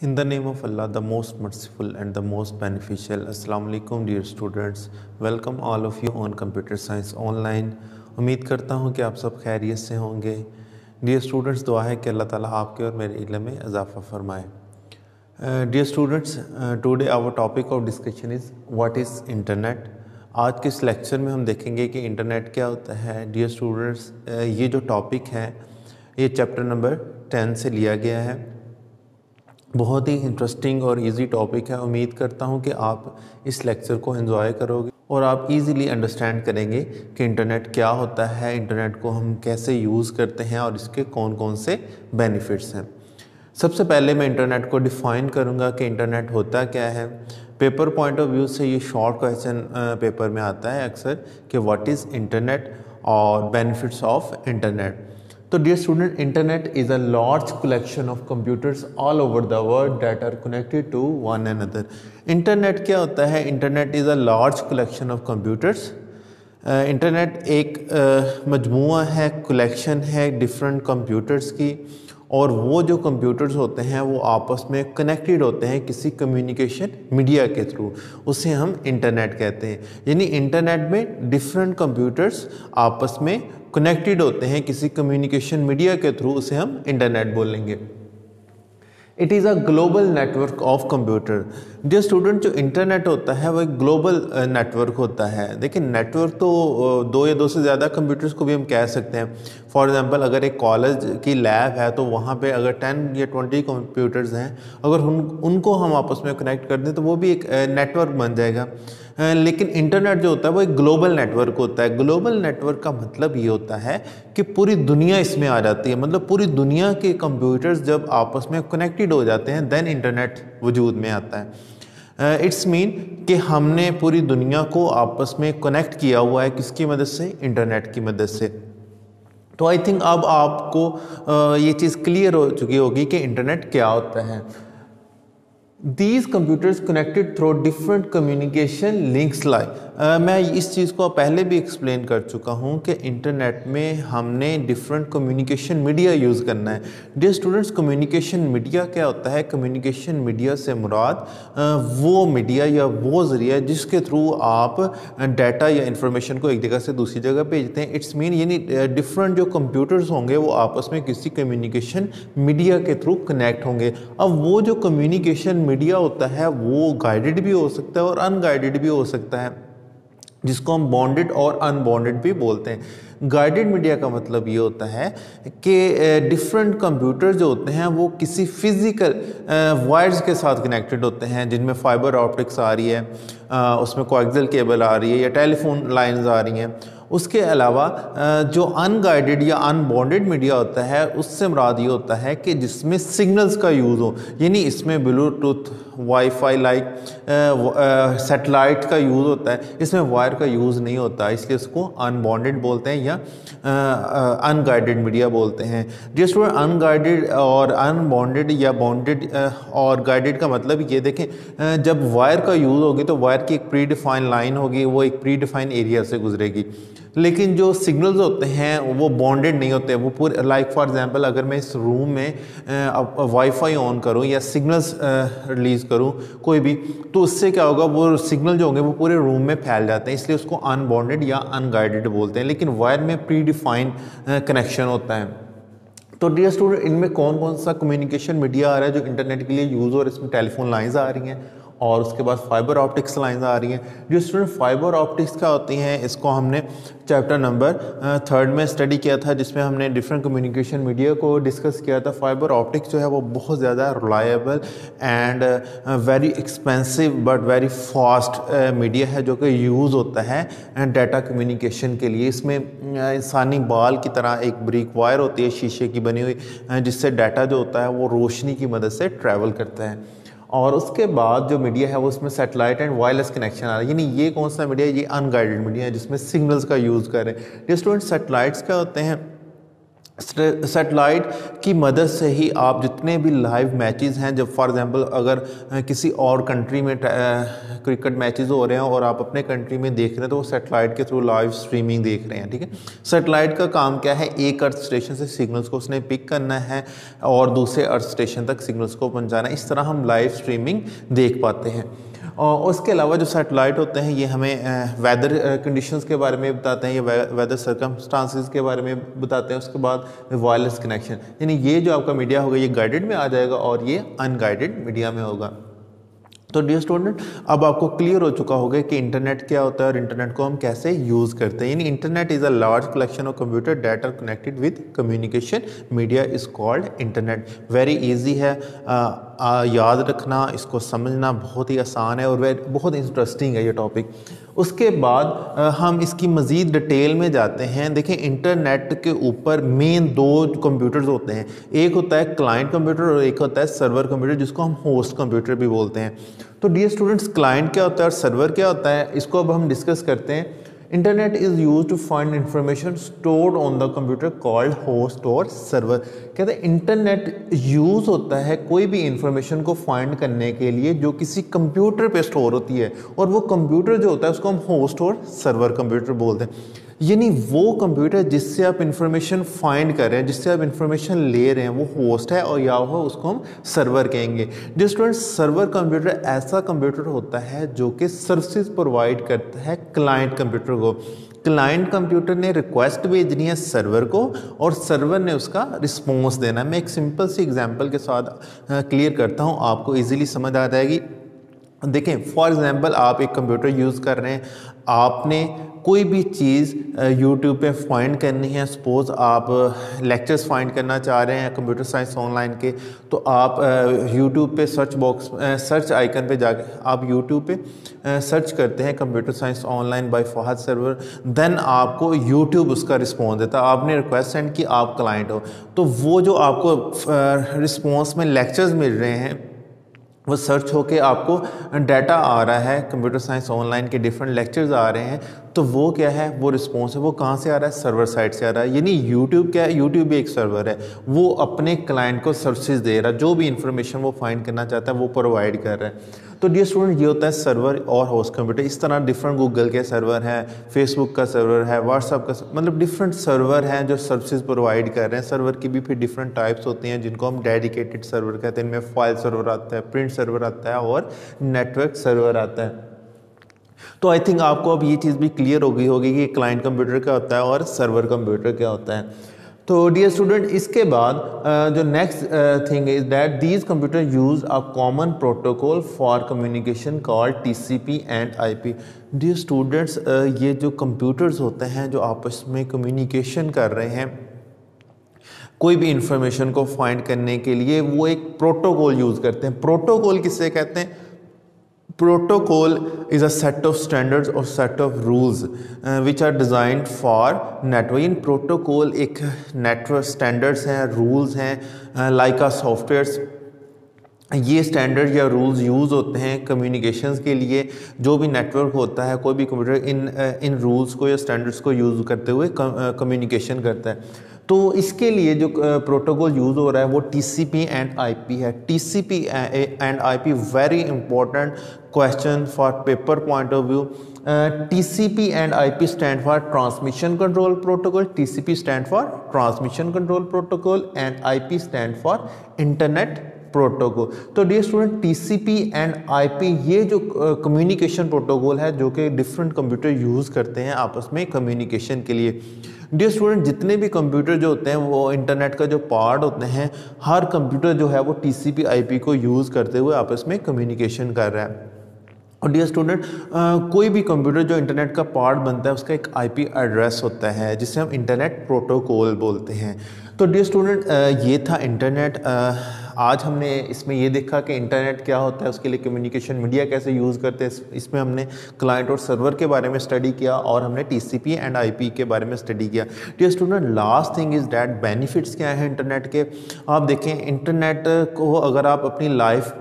In the name of Allah, the most merciful and the most beneficial. Assalamu alaikum dear students. Welcome all of you on Computer Science Online. उम्मीद करता हूँ कि आप सब खैरियत से होंगे। डियर स्टूडेंट्स, दुआ है कि अल्लाह ताला आपके और मेरे इल्म में इजाफ़ा फरमाए। Dear students, today our topic of discussion is what is internet. आज के इस लेक्चर में हम देखेंगे कि इंटरनेट क्या होता है। डियर स्टूडेंट्स, ये जो टॉपिक है ये चैप्टर नंबर 10 से लिया गया है। बहुत ही इंटरेस्टिंग और इजी टॉपिक है। उम्मीद करता हूँ कि आप इस लेक्चर को एंजॉय करोगे और आप इजीली अंडरस्टैंड करेंगे कि इंटरनेट क्या होता है, इंटरनेट को हम कैसे यूज़ करते हैं और इसके कौन कौन से बेनिफिट्स हैं। सबसे पहले मैं इंटरनेट को डिफ़ाइन करूँगा कि इंटरनेट होता क्या है। पेपर पॉइंट ऑफ व्यू से ये शॉर्ट क्वेश्चन पेपर में आता है अक्सर कि व्हाट इज़ इंटरनेट और बेनिफिट्स ऑफ इंटरनेट। तो dear student, internet is a large collection of computers all over the world that are connected to one another. Internet क्या होता है? Internet is a large collection of computers. Internet एक मजमूआ है, collection है different computers की, और वो जो कंप्यूटर्स होते हैं वो आपस में कनेक्टेड होते हैं किसी कम्युनिकेशन मीडिया के थ्रू। उसे हम इंटरनेट कहते हैं। यानी इंटरनेट में डिफरेंट कंप्यूटर्स आपस में कनेक्टेड होते हैं किसी कम्युनिकेशन मीडिया के थ्रू, उसे हम इंटरनेट बोलेंगे। It is a global network of computer. जो स्टूडेंट, जो इंटरनेट होता है वो एक ग्लोबल नेटवर्क होता है। देखिए, नेटवर्क तो दो या दो से ज़्यादा कंप्यूटर्स को भी हम कह सकते हैं। फॉर एग्जांपल, अगर एक कॉलेज की लैब है तो वहाँ पे अगर 10 या 20 कंप्यूटर्स हैं, अगर उनको हम आपस में कनेक्ट कर दें तो वो भी एक नेटवर्क बन जाएगा। लेकिन इंटरनेट जो होता है वो एक ग्लोबल नेटवर्क होता है। ग्लोबल नेटवर्क का मतलब ये होता है कि पूरी दुनिया इसमें आ जाती है। मतलब पूरी दुनिया के कंप्यूटर्स जब आपस में कनेक्टेड हो जाते हैं देन इंटरनेट वजूद में आता है। इट्स मीन कि हमने पूरी दुनिया को आपस में कनेक्ट किया हुआ है। किसकी मदद से? इंटरनेट की मदद से। तो आई थिंक अब आपको ये चीज़ क्लियर हो चुकी होगी कि इंटरनेट क्या होता है। These computers connected through different communication links lie। मैं इस चीज़ को पहले भी एक्सप्लेन कर चुका हूँ कि इंटरनेट में हमने डिफरेंट कम्युनिकेशन मीडिया यूज़ करना है। डियर स्टूडेंट्स, कम्युनिकेशन मीडिया क्या होता है? कम्युनिकेशन मीडिया से मुराद वो मीडिया या वो ज़रिया जिसके थ्रू आप डाटा या इंफॉर्मेशन को एक जगह से दूसरी जगह भेजते हैं। इट्स मीन यानी डिफरेंट जो कंप्यूटर्स होंगे वो आपस में किसी कम्युनिकेशन मीडिया के थ्रू कनेक्ट होंगे। अब वो जो कम्युनिकेशन मीडिया होता है वो गाइडेड भी हो सकता है और अनगाइडेड भी हो सकता है, जिसको हम बॉन्डेड और अनबॉन्डेड भी बोलते हैं। गाइडेड मीडिया का मतलब ये होता है कि डिफरेंट कंप्यूटर जो होते हैं वो किसी फिजिकल वायर्स के साथ कनेक्टेड होते हैं, जिनमें फाइबर ऑप्टिक्स आ रही है, उसमें कोएक्सियल केबल आ रही है या टेलीफोन लाइंस आ रही हैं। उसके अलावा जो अनगाइडेड या अनबॉन्डेड मीडिया होता है उससे मुराद ये होता है कि जिसमें सिग्नल्स का यूज़ हो। यानी इसमें ब्लूटूथ, वाईफाई लाइक सैटेलाइट का यूज़ होता है, इसमें वायर का यूज़ नहीं होता, इसलिए इसको अनबॉन्डेड बोलते हैं या अनगाइडेड मीडिया बोलते हैं। जिस पर अनगाइडेड और अनबॉन्डेड या बॉन्डेड और गाइडेड का मतलब ये देखें, जब वायर का यूज़ होगी तो वायर की एक प्री डिफाइन लाइन होगी, वो एक प्री डिफाइन एरिया से गुजरेगी। लेकिन जो सिग्नल्स होते हैं वो बॉन्डेड नहीं होते। वो पूरे, लाइक फॉर एग्जांपल, अगर मैं इस रूम में वाईफाई ऑन करूं या सिग्नल्स रिलीज़ करूं कोई भी, तो उससे क्या होगा, वो सिग्नल जो होंगे वो पूरे रूम में फैल जाते हैं, इसलिए उसको अनबॉन्डेड या अनगाइडेड बोलते हैं। लेकिन वायर में प्री डिफाइंड कनेक्शन होता है। तो डियर स्टूडेंट, इनमें कौन कौन सा कम्युनिकेशन मीडिया आ रहा है जो इंटरनेट के लिए यूज़ हो रहा है? इसमें टेलीफोन लाइंस आ रही हैं और उसके बाद फाइबर ऑप्टिक्स लाइंस आ रही हैं। जो स्टूडेंट, फाइबर ऑप्टिक्स क्या होती हैं, इसको हमने चैप्टर नंबर 3 में स्टडी किया था, जिसमें हमने डिफरेंट कम्युनिकेशन मीडिया को डिस्कस किया था। फाइबर ऑप्टिक्स जो है वो बहुत ज़्यादा reliable and very expensive but very fast media है जो कि यूज़ होता है डाटा कम्युनिकेशन के लिए। इसमें इंसानी बाल की तरह एक ब्रिक वायर होती है शीशे की बनी हुई, जिससे डाटा जो होता है वो रोशनी की मदद से ट्रैवल करता है। और उसके बाद जो मीडिया है वो उसमें सैटेलाइट एंड वायरलेस कनेक्शन आ रहा है। यानी ये कौन सा मीडिया है? ये अनगाइडेड मीडिया है जिसमें सिग्नल्स का यूज़ कर रहे हैं। ये स्टूडेंट, सैटेलाइट्स क्या होते हैं? सैटेलाइट की मदद से ही आप जितने भी लाइव मैचेस हैं, जब फॉर एग्जांपल अगर किसी और कंट्री में क्रिकेट मैचेस हो रहे हैं और आप अपने कंट्री में देख रहे हैं तो वो सैटेलाइट के थ्रू लाइव स्ट्रीमिंग देख रहे हैं, ठीक है। सैटेलाइट का काम क्या है, एक अर्थ स्टेशन से सिग्नल्स को उसने पिक करना है और दूसरे अर्थ स्टेशन तक सिग्नल्स को पहुंचाना है। इस तरह हम लाइव स्ट्रीमिंग देख पाते हैं। और उसके अलावा जो सैटेलाइट होते हैं ये हमें वेदर कंडीशंस के बारे में बताते हैं, ये वेदर सर्कमस्टांसिस के बारे में बताते हैं। उसके बाद वायरलेस कनेक्शन, यानी ये जो आपका मीडिया होगा ये गाइडेड में आ जाएगा और ये अनगाइडेड मीडिया में होगा। तो डियर स्टूडेंट, अब आपको क्लियर हो चुका होगा कि इंटरनेट क्या होता है और इंटरनेट को हम कैसे यूज़ करते हैं। यानी internet is a large collection of computer that are connected with communication media is called internet. Very easy है, याद रखना, इसको समझना बहुत ही आसान है और बहुत इंटरेस्टिंग है ये टॉपिक। उसके बाद हम इसकी मज़ीद डिटेल में जाते हैं। देखिए, इंटरनेट के ऊपर मेन दो कंप्यूटर्स होते हैं, एक होता है क्लाइंट कंप्यूटर और एक होता है सर्वर कंप्यूटर, जिसको हम होस्ट कंप्यूटर भी बोलते हैं। तो डियर स्टूडेंट्स, क्लाइंट क्या होता है और सर्वर क्या होता है, इसको अब हम डिस्कस करते हैं। Internet is use to find information stored on the computer called host और सर्वर। कहते हैं इंटरनेट यूज़ होता है कोई भी इंफॉर्मेशन को फाइंड करने के लिए जो किसी कंप्यूटर पे स्टोर होती है, और वो कंप्यूटर जो होता है उसको हम होस्ट और सर्वर कंप्यूटर बोलते हैं। यानी वो कंप्यूटर जिससे आप इंफॉर्मेशन फाइंड कर रहे हैं, जिससे आप इंफॉर्मेशन ले रहे हैं, वो होस्ट है और या वो उसको हम सर्वर कहेंगे। डियर स्टूडेंट्स, सर्वर कंप्यूटर ऐसा कंप्यूटर होता है जो कि सर्विसेज प्रोवाइड करता है क्लाइंट कंप्यूटर को। क्लाइंट कंप्यूटर ने रिक्वेस्ट भेजनी है सर्वर को और सर्वर ने उसका रिस्पॉन्स देना है। मैं एक सिंपल सी एग्जांपल के साथ क्लियर करता हूँ, आपको इजीली समझ आ जाएगी। देखें, फॉर एग्जांपल आप एक कंप्यूटर यूज़ कर रहे हैं, आपने कोई भी चीज़ यूट्यूब पे फाइंड करनी है। सपोज़ आप लेक्चर्स फाइंड करना चाह रहे हैं कंप्यूटर साइंस ऑनलाइन के, तो आप यूट्यूब पे सर्च बॉक्स सर्च आइकन पे जाके आप यूट्यूब पे सर्च करते हैं computer science online by Fahad server, then आपको यूट्यूब उसका रिस्पॉन्स देता है। आपने रिक्वेस्ट सेंड की, आप क्लाइंट हो, तो वो जो आपको रिस्पॉन्स में लेक्चर्स मिल रहे हैं वो सर्च होके आपको डाटा आ रहा है, कंप्यूटर साइंस ऑनलाइन के डिफरेंट लेक्चर्स आ रहे हैं, तो वो क्या है, वो रिस्पॉन्स है, वो कहाँ से आ रहा है, सर्वर साइड से आ रहा है। यानी यूट्यूब क्या है, यूट्यूब भी एक सर्वर है, वो अपने क्लाइंट को सर्विसेज दे रहा है, जो भी इंफॉर्मेशन वो फाइंड करना चाहता है वो प्रोवाइड कर रहा है। तो डियर स्टूडेंट, ये होता है सर्वर और होस्ट कंप्यूटर। इस तरह डिफरेंट गूगल के सर्वर हैं, फेसबुक का सर्वर है, व्हाट्सअप का मतलब डिफरेंट सर्वर हैं जो सर्विसेज प्रोवाइड कर रहे हैं। सर्वर की भी फिर डिफरेंट टाइप्स होती हैं जिनको हम डेडिकेटेड सर्वर कहते हैं। इनमें फाइल सर्वर आता है, प्रिंट सर्वर आता है और नेटवर्क सर्वर आता है। तो आई थिंक आपको अब ये चीज़ भी क्लियर हो गई होगी कि क्लाइंट कंप्यूटर क्या होता है और सर्वर कंप्यूटर क्या होता है। तो डियर स्टूडेंट, इसके बाद जो next thing is that these computer use a common protocol for communication called TCP and IP. Dear students, ये जो कंप्यूटर्स होते हैं जो आपस में कम्युनिकेशन कर रहे हैं कोई भी इंफॉर्मेशन को फाइंड करने के लिए, वो एक प्रोटोकॉल यूज़ करते हैं। प्रोटोकॉल किससे कहते हैं? Protocol is a set of standards or set of rules which are designed for network. In protocol एक नेटवर्क स्टैंडर्ड्स हैं, रूल्स हैं, लाइक आ सॉफ्टवेयर्स। ये स्टैंडर्ड या रूल्स यूज़ होते हैं कम्युनिकेशंस के लिए। जो भी नेटवर्क होता है, कोई भी कंप्यूटर इन रूल्स को या स्टैंडर्ड्स को यूज़ करते हुए कम्युनिकेशन करता है। तो इसके लिए जो प्रोटोकॉल यूज़ हो रहा है वो टीसीपी एंड आईपी है। TCP and IP very important question for paper point of view. TCP and IP stand for Transmission Control Protocol. TCP stand for Transmission Control Protocol and IP stand for Internet Protocol. तो dear student, TCP and IP ये जो communication protocol है जो कि different computer use करते हैं आपस में कम्युनिकेशन के लिए। डियर स्टूडेंट, जितने भी कंप्यूटर जो होते हैं वो इंटरनेट का जो पार्ट होते हैं, हर कंप्यूटर जो है वो TCP IP को यूज़ करते हुए आपस में कम्युनिकेशन कर रहा है। और डियर स्टूडेंट, कोई भी कंप्यूटर जो इंटरनेट का पार्ट बनता है उसका एक IP एड्रेस होता है जिसे हम इंटरनेट प्रोटोकॉल बोलते हैं। तो डियर स्टूडेंट, ये था इंटरनेट। आज हमने इसमें ये देखा कि इंटरनेट क्या होता है, उसके लिए कम्युनिकेशन मीडिया कैसे यूज़ करते हैं। इसमें हमने क्लाइंट और सर्वर के बारे में स्टडी किया और हमने TCP एंड IP के बारे में स्टडी किया। Dear student, last thing is that benefits क्या हैं इंटरनेट के। आप देखें, इंटरनेट को अगर आप अपनी लाइफ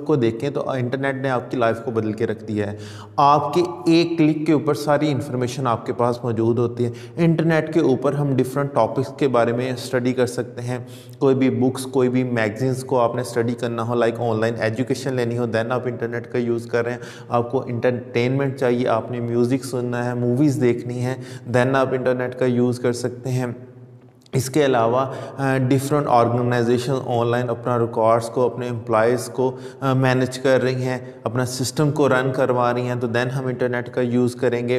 को देखें तो इंटरनेट ने आपकी लाइफ को बदल के रख दिया है। आपके एक क्लिक के ऊपर सारी इन्फॉर्मेशन आपके पास मौजूद होती है। इंटरनेट के ऊपर हम डिफरेंट टॉपिक्स के बारे में स्टडी कर सकते हैं। कोई भी बुक्स, कोई भी मैगजीन्स को आपने स्टडी करना हो, लाइक ऑनलाइन एजुकेशन लेनी हो, देन आप इंटरनेट का यूज़ कर रहे हैं। आपको इंटरटेनमेंट चाहिए, आपने म्यूज़िक सुनना है, मूवीज़ देखनी है, देन आप इंटरनेट का यूज़ कर सकते हैं। इसके अलावा डिफरेंट ऑर्गेनाइजेशन ऑनलाइन अपना रिकॉर्ड्स को, अपने एम्प्लॉयज़ को मैनेज कर रही हैं, अपना सिस्टम को रन करवा रही हैं, तो देन हम इंटरनेट का यूज़ करेंगे।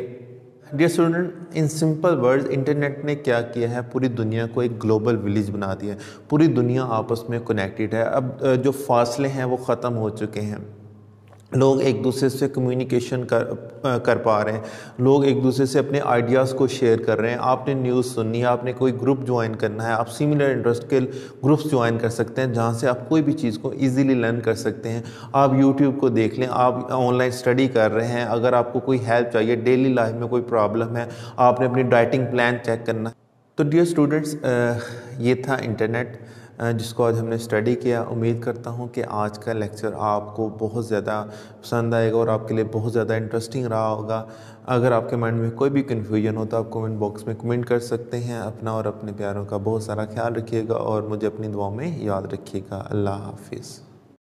Dear student, in simple words internet ने क्या किया है, पूरी दुनिया को एक ग्लोबल विलेज बना दिया है। पूरी दुनिया आपस में कनेक्टेड है। अब जो फासले हैं वो ख़त्म हो चुके हैं। लोग एक दूसरे से कम्युनिकेशन कर पा रहे हैं। लोग एक दूसरे से अपने आइडियाज़ को शेयर कर रहे हैं। आपने न्यूज़ सुननी है, आपने कोई ग्रुप ज्वाइन करना है, आप सिमिलर इंटरेस्ट के ग्रुप्स ज्वाइन कर सकते हैं, जहां से आप कोई भी चीज़ को इजीली लर्न कर सकते हैं। आप यूट्यूब को देख लें, आप ऑनलाइन स्टडी कर रहे हैं, अगर आपको कोई हेल्प चाहिए, डेली लाइफ में कोई प्रॉब्लम है, आपने अपनी डाइटिंग प्लान चेक करना है। तो डियर स्टूडेंट्स, ये था इंटरनेट जिसको आज हमने स्टडी किया। उम्मीद करता हूँ कि आज का लेक्चर आपको बहुत ज़्यादा पसंद आएगा और आपके लिए बहुत ज़्यादा इंटरेस्टिंग रहा होगा। अगर आपके माइंड में कोई भी कन्फ्यूजन हो तो आप कमेंट बॉक्स में कमेंट कर सकते हैं। अपना और अपने प्यारों का बहुत सारा ख्याल रखिएगा और मुझे अपनी दुआओं में याद रखिएगा। अल्लाह हाफिज़।